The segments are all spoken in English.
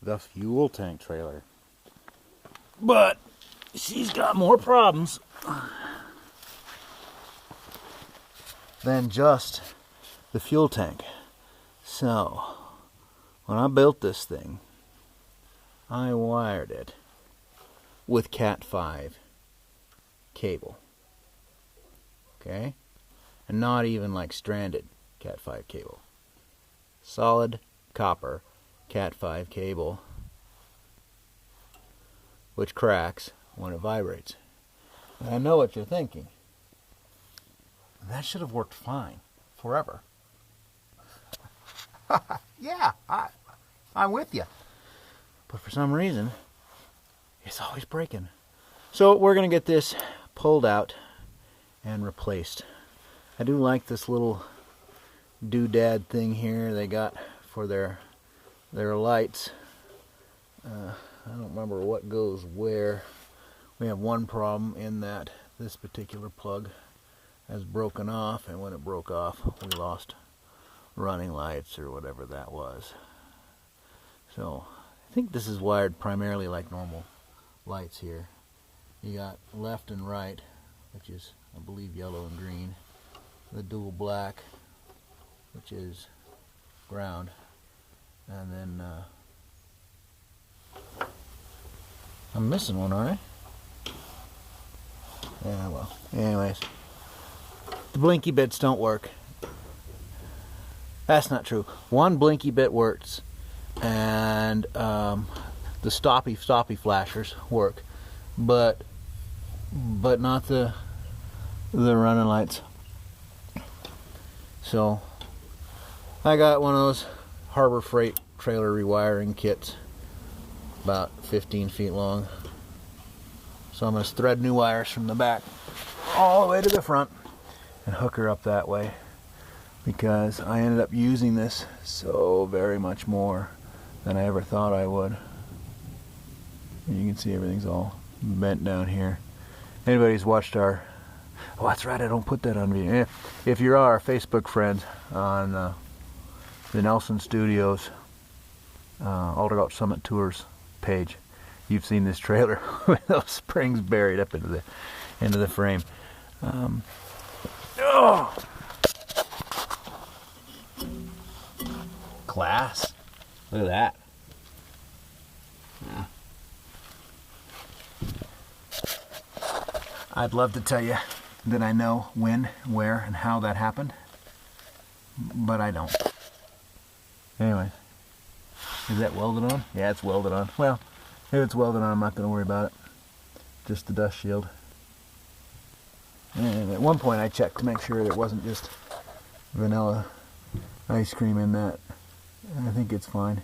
the fuel tank trailer. But she's got more problems than just the fuel tank. So, when I built this thing, I wired it with Cat 5 cable. Okay? And not even like stranded Cat 5 cable. Solid copper Cat 5 cable, which cracks when it vibrates. And I know what you're thinking. That should have worked fine forever. Yeah, I'm with you. But for some reason, it's always breaking. So we're going to get this pulled out and replaced. I do like this little doodad thing here they got for their lights. I don't remember what goes where. We have one problem in that this particular plug has broken off, and when it broke off, we lost running lights or whatever that was. So I think this is wired primarily like normal lights here. You got left and right, which is, I believe, yellow and green. The dual black, which is ground. And then, I'm missing one, aren't I? Yeah, well, anyways. The blinky bits don't work. That's not true. One blinky bit works, and the stoppy flashers work, but not the running lights. So I got one of those Harbor Freight trailer rewiring kits, about 15 feet long. So I'm going to thread new wires from the back all the way to the front and hook her up that way, because I ended up using this so very much more than I ever thought I would. And you can see everything's all bent down here. Anybody who's watched our, oh that's right, I don't put that on video. If you're our Facebook friends on the Nelson Studios Aldergott Summit Tours page, you've seen this trailer with those springs buried up into the frame. Oh! Class. Look at that. Yeah. I'd love to tell you that I know when, where, and how that happened, but I don't. Anyway, is that welded on? Yeah, it's welded on. Well, if it's welded on, I'm not going to worry about it. Just the dust shield. And at one point I checked to make sure there wasn't just vanilla ice cream in that. And I think it's fine.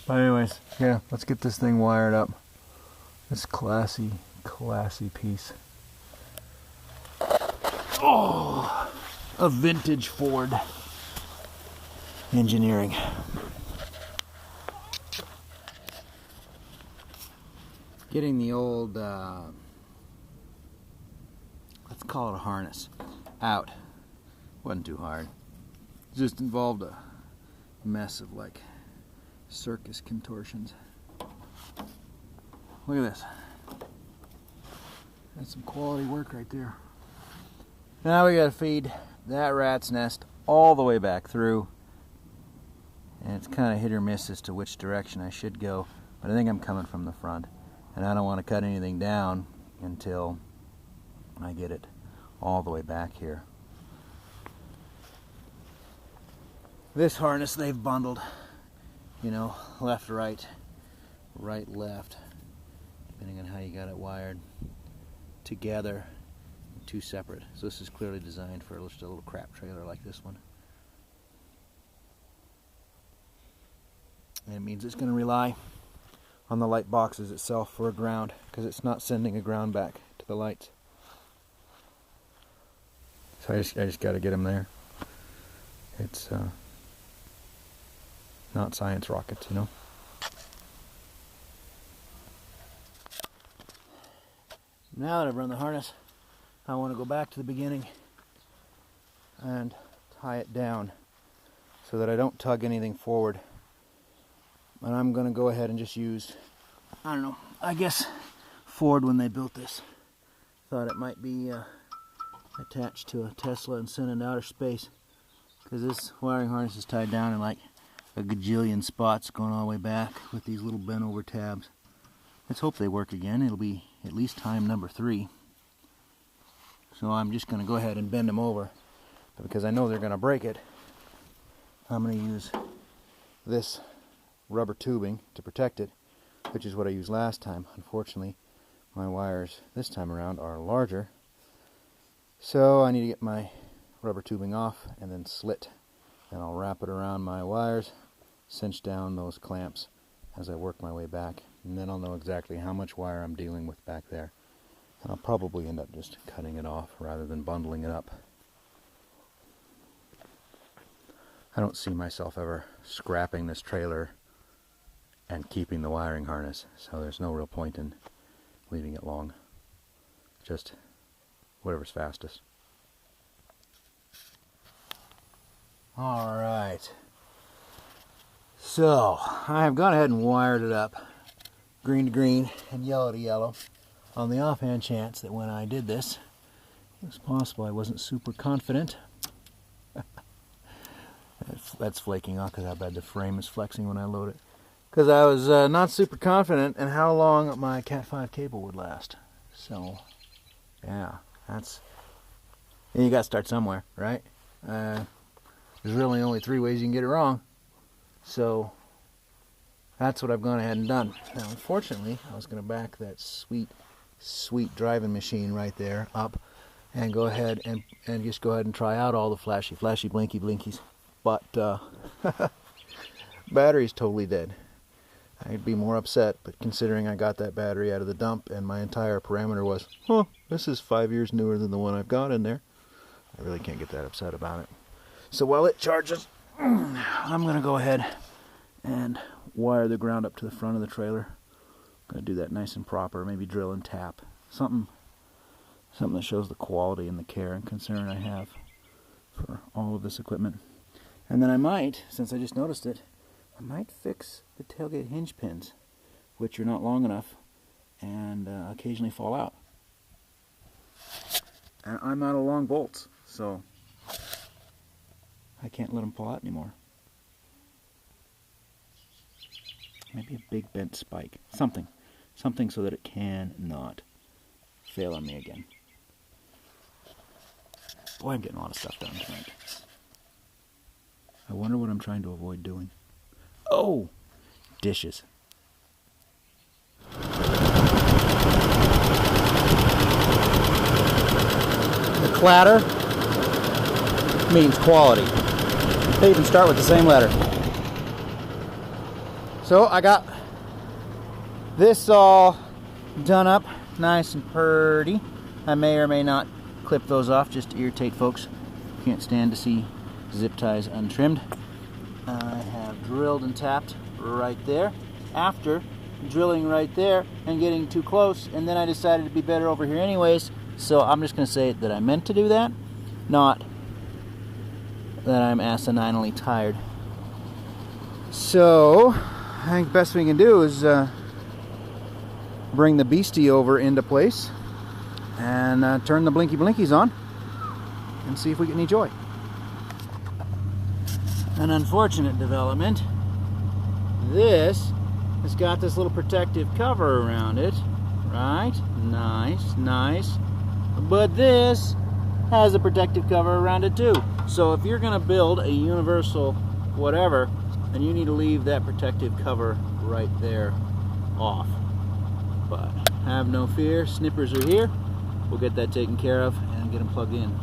But anyways, yeah, let's get this thing wired up. This classy piece. Oh, a vintage Ford engineering. Getting the old, let's call it a harness, out wasn't too hard. It just involved a mess of like circus contortions. Look at this. That's some quality work right there. Now we gotta feed that rat's nest all the way back through. And it's kind of hit or miss as to which direction I should go, but I think I'm coming from the front. And I don't want to cut anything down until I get it all the way back here. This harness they've bundled, you know, left, right, right, left, depending on how you got it wired, together, two separate. So this is clearly designed for just a little crap trailer like this one. And it means it's going to rely on the light boxes itself for a ground, because it's not sending a ground back to the lights. So I just got to get them there. It's not science rockets, you know. Now that I've run the harness, I want to go back to the beginning and tie it down so that I don't tug anything forward. And I'm going to go ahead and just use, I don't know, I guess Ford, when they built this, thought it might be attached to a Tesla and sent into outer space, because this wiring harness is tied down in like a gajillion spots going all the way back with these little bent over tabs. Let's hope they work again. It'll be at least time number 3. So I'm just going to go ahead and bend them over, because I know they're going to break it. I'm going to use this rubber tubing to protect it, which is what I used last time. Unfortunately, my wires this time around are larger, so I need to get my rubber tubing off and then slit. Then I'll wrap it around my wires, cinch down those clamps as I work my way back, and then I'll know exactly how much wire I'm dealing with back there. And I'll probably end up just cutting it off rather than bundling it up. I don't see myself ever scrapping this trailer and keeping the wiring harness, so there's no real point in leaving it long. Just whatever's fastest. Alright, so I have gone ahead and wired it up green to green and yellow to yellow on the offhand chance that when I did this, it was possible I wasn't super confident. That's flaking off because how bad the frame is flexing when I load it. Because I was not super confident in how long my Cat 5 cable would last. So, yeah, you got to start somewhere, right? There's really only 3 ways you can get it wrong. So, that's what I've gone ahead and done. Now, unfortunately, I was going to back that sweet driving machine right there up and go ahead and just go ahead and try out all the flashy blinkies. But, battery's totally dead. I'd be more upset, but considering I got that battery out of the dump and my entire parameter was, this is 5 years newer than the one I've got in there, I really can't get that upset about it. So while it charges, I'm going to go ahead and wire the ground up to the front of the trailer. I'm going to do that nice and proper, maybe drill and tap. Something that shows the quality and the care and concern I have for all of this equipment. And then I might, since I just noticed it, I might fix the tailgate hinge pins, which are not long enough and occasionally fall out. And I'm out of long bolts, so I can't let them fall out anymore. Maybe a big bent spike. Something so that it cannot fail on me again. Boy, I'm getting a lot of stuff done tonight. I wonder what I'm trying to avoid doing. Oh! Dishes. The clatter means quality. They even start with the same letter. So I got this all done up nice and pretty. I may or may not clip those off just to irritate folks who can't stand to see zip ties untrimmed. I have drilled and tapped right there. After drilling right there and getting too close, and then I decided it'd be better over here anyways, so I'm just going to say that I meant to do that, not that I'm asininely tired. So I think the best we can do is bring the beastie over into place and turn the blinkies on and see if we get any joy. An unfortunate development. This has got this little protective cover around it, right? Nice. But this has a protective cover around it too. So if you're going to build a universal whatever, then you need to leave that protective cover right there off. But have no fear, snippers are here. We'll get that taken care of and get them plugged in.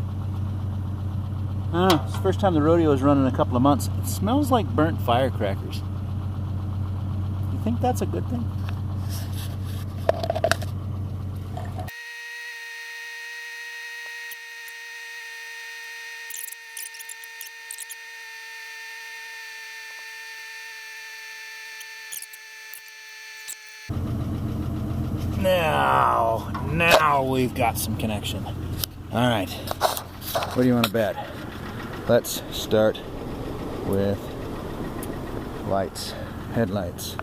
I don't know, it's the first time the rodeo is running in a couple of months. It smells like burnt firecrackers. You think that's a good thing? Now we've got some connection. All right, what do you want to bet? Let's start with lights, headlights.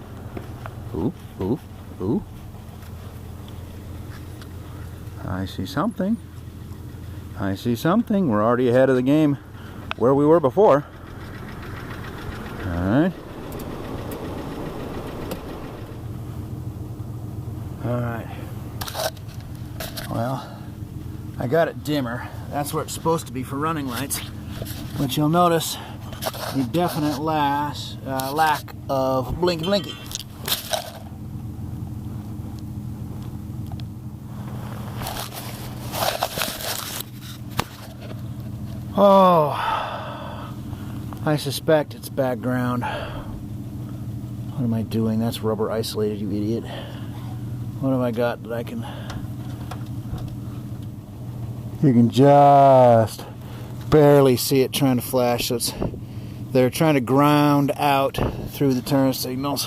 Ooh, ooh, ooh. I see something. I see something. We're already ahead of the game where we were before. Alright. Alright. Well, I got it dimmer. That's where it's supposed to be for running lights. But you'll notice the definite lack of blinky blinky. Oh, I suspect it's background. What am I doing? That's rubber isolated, you idiot. What have I got that I can... You can just barely see it trying to flash. So they're trying to ground out through the turn signals.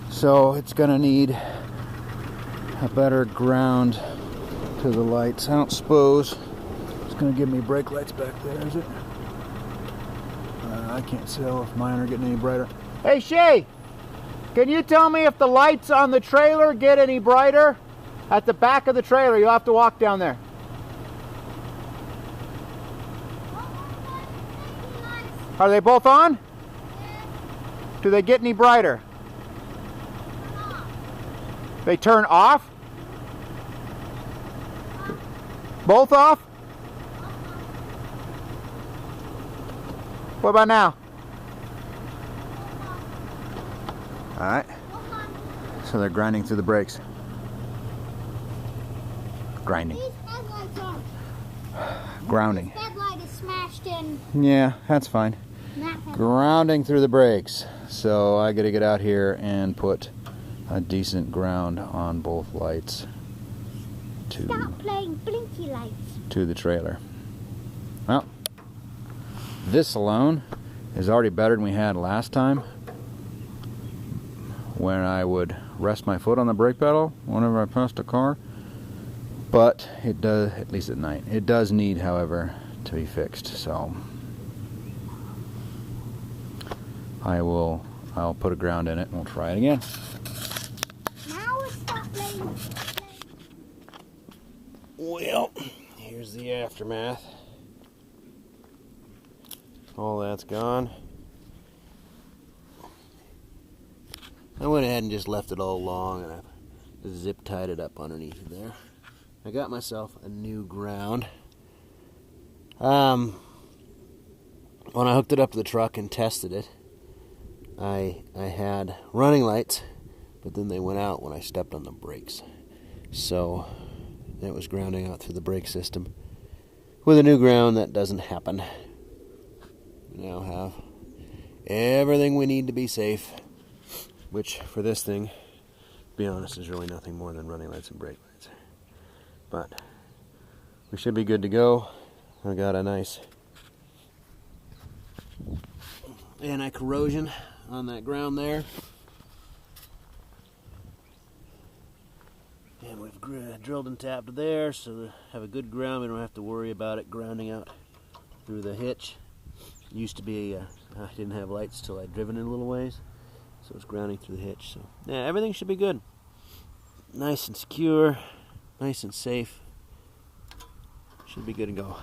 So it's gonna need a better ground to the lights. I don't suppose it's gonna give me brake lights back there, is it? I can't tell if mine are getting any brighter. Hey Shay, can you tell me if the lights on the trailer get any brighter? At the back of the trailer, you'll have to walk down there. Are they both on? Do they get any brighter? They turn off? Both off? What about now? Alright. So they're grinding through the brakes. Grinding. These headlights aren't. Grounding. This headlight is smashed in. Yeah, that's fine. Grounding through the brakes. So I gotta get out here and put a decent ground on both lights Stop playing blinky lights. to the trailer. Well, this alone is already better than we had last time, when I would rest my foot on the brake pedal whenever I passed a car. But it does, at least at night, it does need, however, to be fixed. So I'll put a ground in it and we'll try it again. Now we'll stop playing. Well, here's the aftermath. All that's gone. I went ahead and just left it all long and I zip tied it up underneath there. I got myself a new ground. When I hooked it up to the truck and tested it, I had running lights, but then they went out when I stepped on the brakes. So it was grounding out through the brake system. With a new ground, that doesn't happen. We now have everything we need to be safe, which for this thing, to be honest, is really nothing more than running lights and brake lights. But we should be good to go. I got a nice anti-corrosion on that ground there. And we've drilled and tapped there, so to have a good ground, we don't have to worry about it grounding out through the hitch. It used to be, I didn't have lights till I'd driven it a little ways, so it's grounding through the hitch. So yeah, everything should be good. Nice and secure, nice and safe. Should be good to go.